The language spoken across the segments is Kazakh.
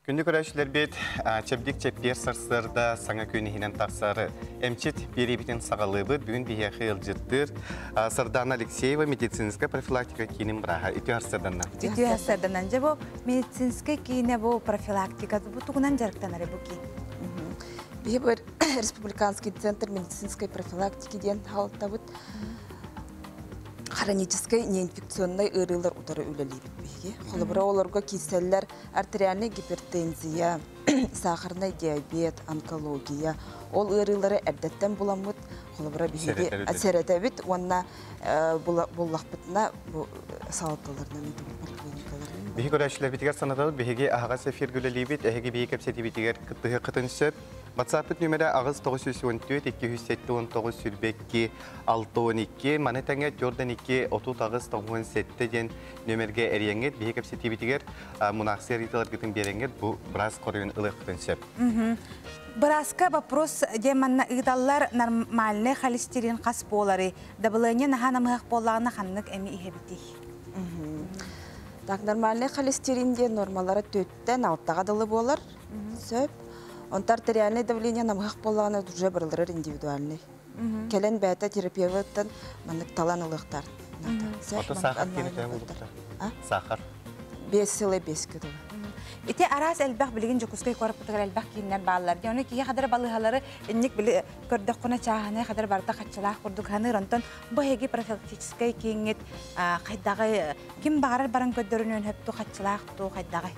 Күнді көрәшілер бет, чәбдік чәппер сарсырда саңа көнігінен тақсары әмчет беребетін сағалыбы бүгін бейяқы елжеттір. Сардана Алексеева медицинская профилактика кейінім бұраға. Үті арсырданнан. Үті арсырданнан жа бұл медицинская кейіне бұл профилактика бұл тұғынан жарықтан әрі бұл кейін. Бейі бір республиканский центр медицинской профилактики ден халықта бұд. Хронической неинфекционной ырылар утары үлелейбит бейге. Холыбыра оларға кеселлер, артериальный гипертензия, сахарный диабет, онкология. Ол ырылары әрдеттен буламыд. Холыбыра бейге әсеретәбіт, онна боллақпытына салаталарынан поликлиникаларынан. Бейге көрәшілер бетігер санаталы бейге ағаға сәфер гүлелейбит, әйге бейге кәпсеті бетігер қыттығы қытыншып. WhatsApp нөмірі ағыз 914-207-19 сүрбекке 612, маны тәңе 4-2-30-97 ден нөмірге әреңет, бейі кәпсеті бетігер мұнақсы әрітелер күтін береңет, бұл біраз қорыын ұлық күтінсеп. Біразға вопрос деманна ұйдалар нормальны холестерин қас болары, дабылыне наханамығық болағына қаннық әмі ихебіті. Нормальный холестеринде нормалары 4-тен 6-ға дылы болар, сөп. Онтар артериальное давление намғақ болағына уже бірілдірір индивидуальный. Келен бәті терапевттен мәнік талан ұлықтар. Оты сахар кені тәң ұлықтар? Сахар? 5 сылы 5 кеділі. Ите арас әлбәқ білген жүкізгей көріп бұтығыр әлбәқ кейінлер бағылар. Оны кейе қадар балығалары әннек білі көрдік құна чағаны қадар барда қатшылақ құрдық ғаныр. Онтан бұл әге профилактическай кейінгет қайдағы кем бағарар баран көддерінен өпті қатшылақ тұу қайдағы?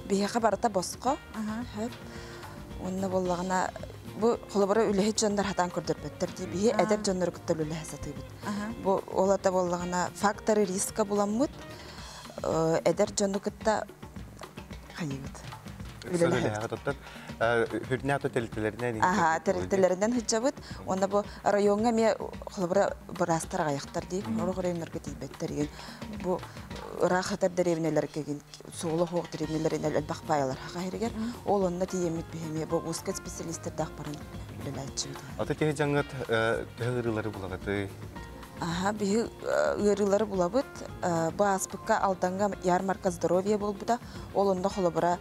Бейеқі барыта босқа, онына болағына, бұл қолыбары үліхет жондар хатан көрдір бөттірді, бейе әдәп жондар күттіл үліхе саты бұд. Бұл олата болағына факторы риска бұламыд, әдәр жонды күтті қайы бұд. Хүріне аты тәлітелерінен? Тәлітелерінен хүтчі бұд. Онда бұл районға ме қолыбары бұрастар ғаяқтар дейіп, ұрық районларға дейбеттер. Бұл рахатар дәревнелер кеген, соғылы хоқ дәревнелерін әлбақ байалар хақа ерегер. Ол онына дейемет бейеме, бұл ұсқат специалистер дақпарын білін айтшы беді. Аты тегі жаңғыт ғырылары бұлағады? Бейі ғырылары бұлабыд. Бұл аспыққа алданға ярмарка здоровье бол бұда. Ол онда қолыбыра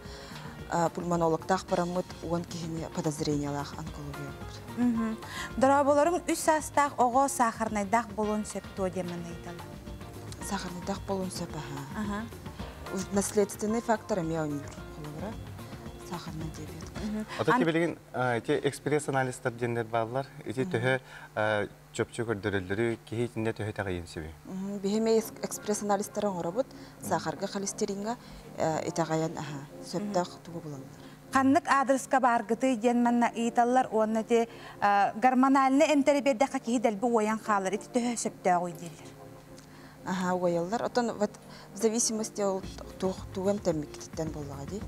пульмонолог тақпарамыд, он кейіне подозрениялақ онкология болды. Дұраболарың үс астақ оғы сахарнайдақ болуын сөпті өдемін айталы? Сахарнайдақ болуын сөп, наследственный фактор әме өнер қолыбыра сахарный диабет. Ата кебелеген экспресс-анализтар дендер балылар, өте түхі чөпчі көрдірілдірі кейтінде түхі тағайын сөбе? Бейме экспресс-анализтарын ғырабыд, сахарға холестеринға етағайын сөптақ тұғы бұлалар. Қаннық адресқа барғыты денманна иеталар, оны де гормональны әмтәребердіға кейдәлбі ойан қалар, еті түхі сөптақ ойделер. Ойалар. Отон в зависимости от тугам теммиктен боллага ди.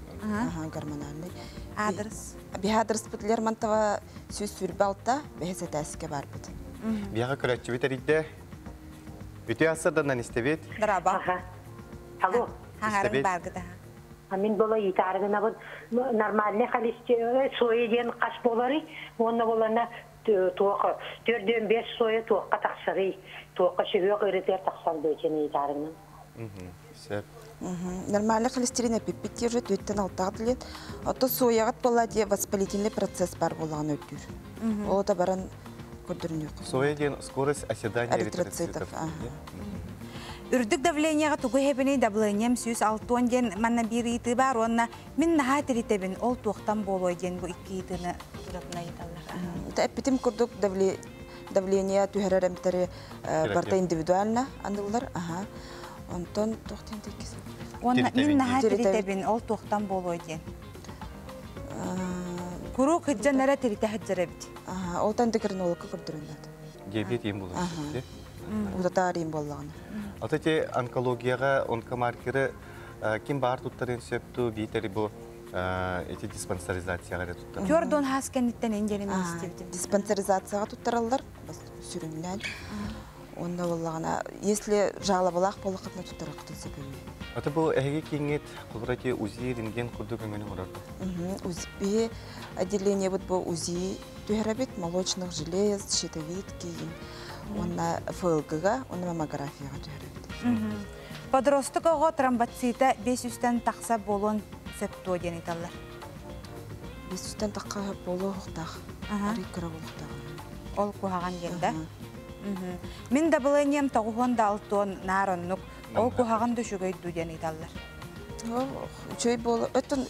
Гормональный. Адрес. Би адрес бүтлер мантава сүз сүрбалта бехесе тәске бар бит. Бияга көрәтчі бетеридде. Үті асырданан істебет. Дыраба. Алло. Хаңарын барғыда. Мен бола итаргына бұл нормальный холестерин соеден қаш болары, оны болана туақы 4-5 сойы туаққа тақсыры, туаққа шүгіе қырытер тақсарды өтені итаргынан. Нормальный холестерин эпипеттер жөт өттен алтағы ділет. Ото сояғат бола де воспалительный процесс бар болаған өттір. Ол да баран көрдірін өк. Соеден скорость оседания эритроцитов. Үрдік давленияға тұғы хебіне давлениям сүйіс 6 ден манна бір иті бар, онна мен наға тірітебін ол туқтан болой ден бұл 2 итіні тұрапына еталар. Әппетім көрдік давления түйәрәрімтері барта индивидуально андылар. Онтон туқтен текесі. Онна мен наға тірітебін ол туқтан болой ден. Күру қыджан әрі тіріті хыджар әбді. Олтан декернологқа көрдіріндеді. Диабет ем болушы. Удатар ем болағаны. Алтыте онкологияға, онкомаркері кем бар тұттарын сөпту, бейтері бұл диспансеризацияға тұттар? Көрдон хас кәнеттен енгелемен істебді. Диспансеризацияға тұттаралар, сүріннен. Онда болағына, если жалы болақ, болақытына тұттарақ тұтын себебі. Аты бұл әйге кеңет құлғыраты УЗИ рентген құрды көңінің ұрарды? УЗИ отделение бұл УЗИ түйірәбет, молочных желез, щитовид кейін. Онна ФЛГ-га, онна маммографияга төһөрөбүт. Подросток ого тромбоцита 500-тен тақса болон сөптуо ден италлар. Бесүстен такка боло хуктах. Арикра болуктах. Ол кухаган генде. Мен даблением тогуон да алтон нароннук. Ол кухаган дөшөгөй дуден италлар. Чөй боло өтөн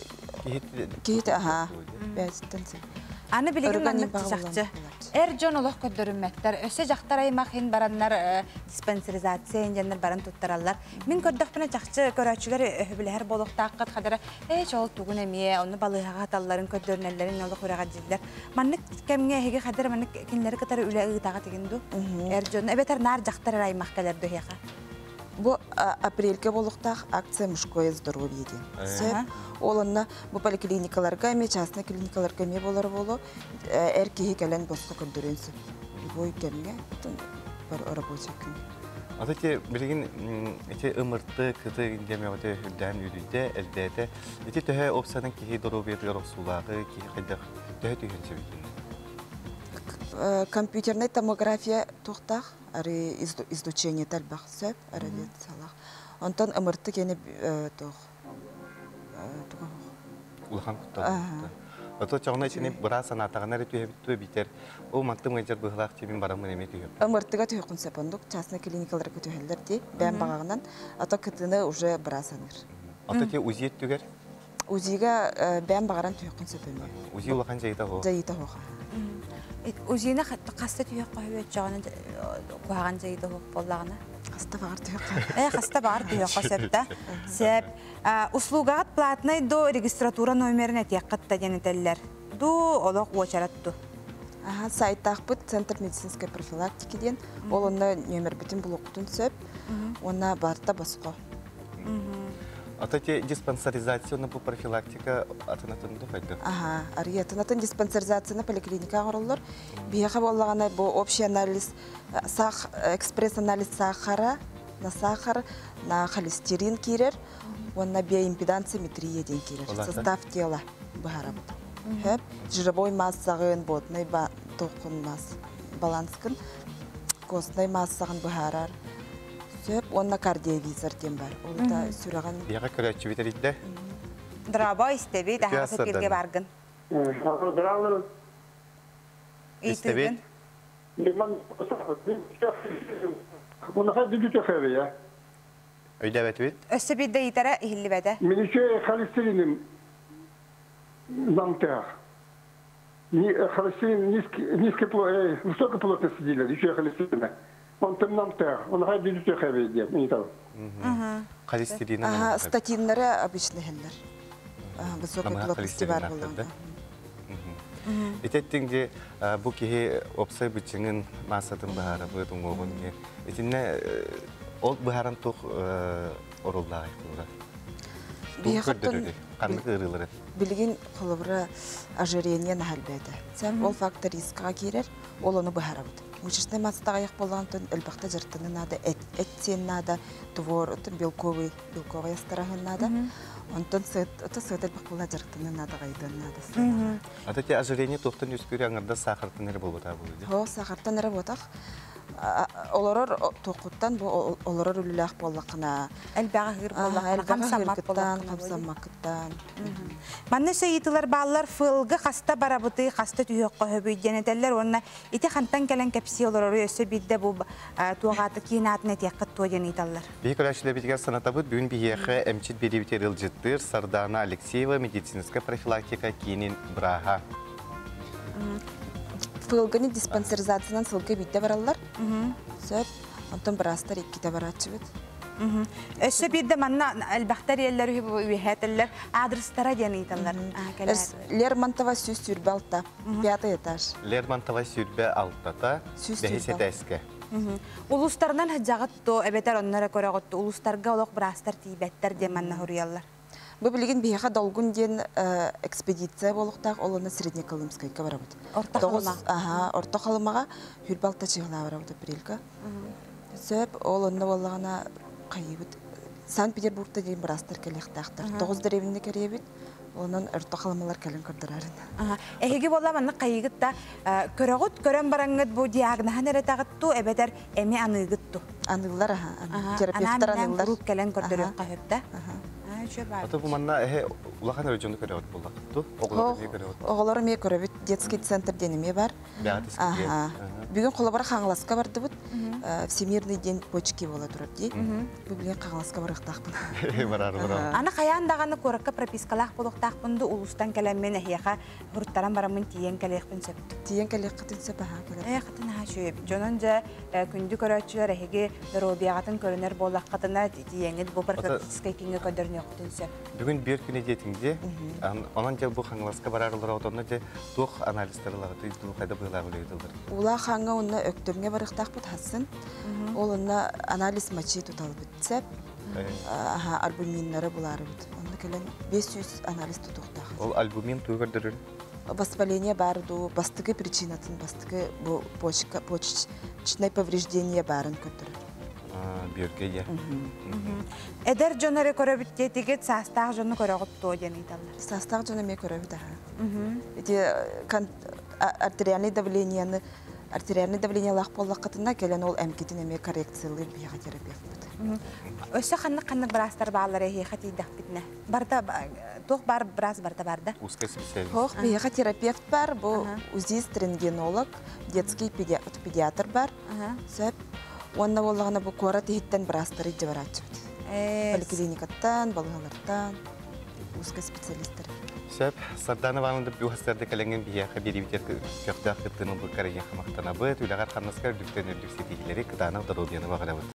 кийит аха. Бестен. Аны билеген маннык жакчы. Жон олох көдөрүммәттер. Өсө жактар аймак хин бараннар диспансеризация инженер баран туттараллар. Мен көрдөкпүнө жакчы көрөчүлөр өбүлөр болохтааккат кадара чол тугун эмие, оны балыга талларын көдөрнөлөрүн олох урага жилдер. Маннык кемге хеге кадара маннык кинлери катары үле ыытага тигинду. Жон эбетер нар жактар аймак келерди хега. Бу апрельге болуктах акция мужское здоровье ден. Олонна бу поликлиникаларга эме частный клиникаларга эме болор боло эркеги келен боско көндөрөнсү. Любой кемге бар рабочий күн. Атати билген эти ымырты кыты демеоте хүлдән үрүдә элдәте. Эти төһә опсаның ки здоровье росулагы ки хәдә төһә тигәнче бит. Компьютерная томография тохтах, ари излучение талбах сөп, радиациялах. Онтон ымырты кене тох. Улхан кутта. Ото чагына ичине бираз санатагына төбө битер. О мантым гыжыр быглак тибин барамын эме түйөп. Ымыртыга төйкүн сапондук, частный клиникаларга төһөллөр ди. Бән багагынан ата кытыны уже бираз аныр. Ата те УЗИ түгер. УЗИга бән багаран төйкүн сапондук. УЗИ улхан жайда го. Жайда хога. Узина хаста түйөк койбөт жагына куаган жайда хоп боллагына. Хаста багар төйк. Хаста багар түйөк косепта. Сеп услугат платный до регистратура номерine тияккатта денетеллер. Ду олок очаратту. Сайттах бут Центр медицинской профилактики ден. Ол онна номер бүтүн блоктун сөп. Онна барта баско. Ата те диспансеризацияны бу профилактика атынатын дохайды. Ариятынатын диспансеризацияны поликлиника гороллор. Бияга боллагана бу общий анализ, экспресс анализ сахара, на сахар, на холестерин кирер, онна биоимпедансиметрия ден кирер. Состав тела бахарабыт. Хеп жировой массагын ботный токун масс баланскын костный массагын бахарар. Сөп, онна кардиовизор ден бар. Ол да сүраган. Бияга көрөчү битеридде. Драба истеби, дахасы бирге баргын. Здравствуйте. Истеби. Унаха дидүтө хевия. Өйдәбет бит. Өссө бирде итара ихилибеде. Мениче холестериним намтах. Холестерин высокой плотности делят, еще холестерина. Он там намтах, унаха дидүтө хевия деп, не так. Холестерин. Статинлары обычный хеллер. Высокой плотности бар болот. Итеттинге бу кихи опсай бичиңин масатын бахара бытың огон ке. Итинне ол бахаран тух орулдай кылра. Бияхаттан канды кырылыр. билген холобра ожирение нахалбеде. Сәм ол фактор рискка кирер, ол оны бахарабыт. Мышечный масса аяк болгонтон элбакта жыртыны надо, эт надо, твор, белковая сторона надо. Онтон это сыйдыр бакыла жыртыны надо гайдан надо. Ата те ожирение тохтан үскүрү аңарда сахартын эре болбота бу. Хо сахартан эре ботак. Олорор токуттан бу олорор үлүлах боллакына. Элбага хыр боллакына камсамак камсаммакыттан. Манны сөйтүлөр баллар фылгы хаста барабыты, хаста түйөк көбөйденетелер. Онна ити хантан келен кепсиолор өсө бидде бу тугаты кинатны тияккат тоген италлар. Бийик көрәчле битгә санатабыт бүгүн биеха эмчит берибитер ылжыттыр Сардана Алексеева медицинская профилактика кинин браха. Фылгыны диспансеризациядан сылгы бидде бараллар. Сөп, онтон брастар икките барачыбыт. Өсө бидде манна элбактериялар үйһәтелләр адрестара ден италлар. Лермонтова сүз сүрбалта, 5 этаж. Лермонтова сүрбе алтата, бәһисәтәскә. Улустарынан хаҗагат то эбетер оннора көрәгәтте улустарга олок брастар тибәттер ден манна хурыяллар. Бу билген бияга долгун ден экспедиция болуктак, олоны Среднеколымскайга барабыт. Орта халымага хүрбалта чыгына барабыт апрельга. Сөп олонны боллагана кайыбыт. Санкт-Петербургта ден брастар келектактар. 9 деревинде керебит. Онан өртө халамалар кэлен көрдөрөрүн. Эһиги болла манна кайыгытта көрөгөт көрөн бараңгыт бу диагнозын эретагытту эбетер эми аныгытту. Анылар терапевттар анылар. Груп келен көрдөрөк кайыпта. Аты бу манна улахан районда көрөт буллакту. Оголор ме көрөбүт детский центр денеме бар. Бүгүн колобара хаңласка барды бут. Всемирный день почки бола турат ди. Бүгүн хаңласка барыктакпын. Ана каяндаганы коракка пропискалах болуктакпынды улустан келенмен эхияка хурттаран барамын тиен келекпин сөптү. Тиен келектин сөпаха келе. Хатын хашып. Жононжа күндү көрөчүлөр эхиги робиягатын көрөнөр болаккатына тиеңит бу профилактический кинге көдөрнө yoktun söp. Бүгүн бир күнү жетиңде, онан же бу хаңласка барарлар отонда же тух анализдерлар туу кайда буйлар ойлойдулар. Ула хаңга онна өктөргө барыктакпыт хасын. Ол онна анализ мачи тутал битсеп. Альбуминнары булары бит. Онда келен 500 анализ тутуктак. Ол альбумин туйгөрдөрөр. Воспаление барду, бастыгы причинатын, бастыгы бу почечное повреждение барын көтөрөр. Бирге. Эдер жоноры көрөбүт тегет састак жону көрөгөт то демейталар. Састак жону ме көрөбүт да. Эти артериальное давление лах боллакытына келен ол эмкетин эме коррекциялы биотерапевт. Өсө ханны брастар баалар эхи хатидак битне. Барда тох бар брас барда. Узкий специалист. Хох биотерапевт бар, бу узист рентгенолог, детский педиатр бар. Сөп онна боллагана бу кора титтен брастары жибарачып. Поликлиникаттан, балгалардан узкий специалисттер. Сөп Сарданованын бу хастарды келенген бияка берибитер көктак кыттыны бу карыяка мактана быт, үлагар ханнаскар дүктен өдүксетилери кыданы дорогияны багалабыт.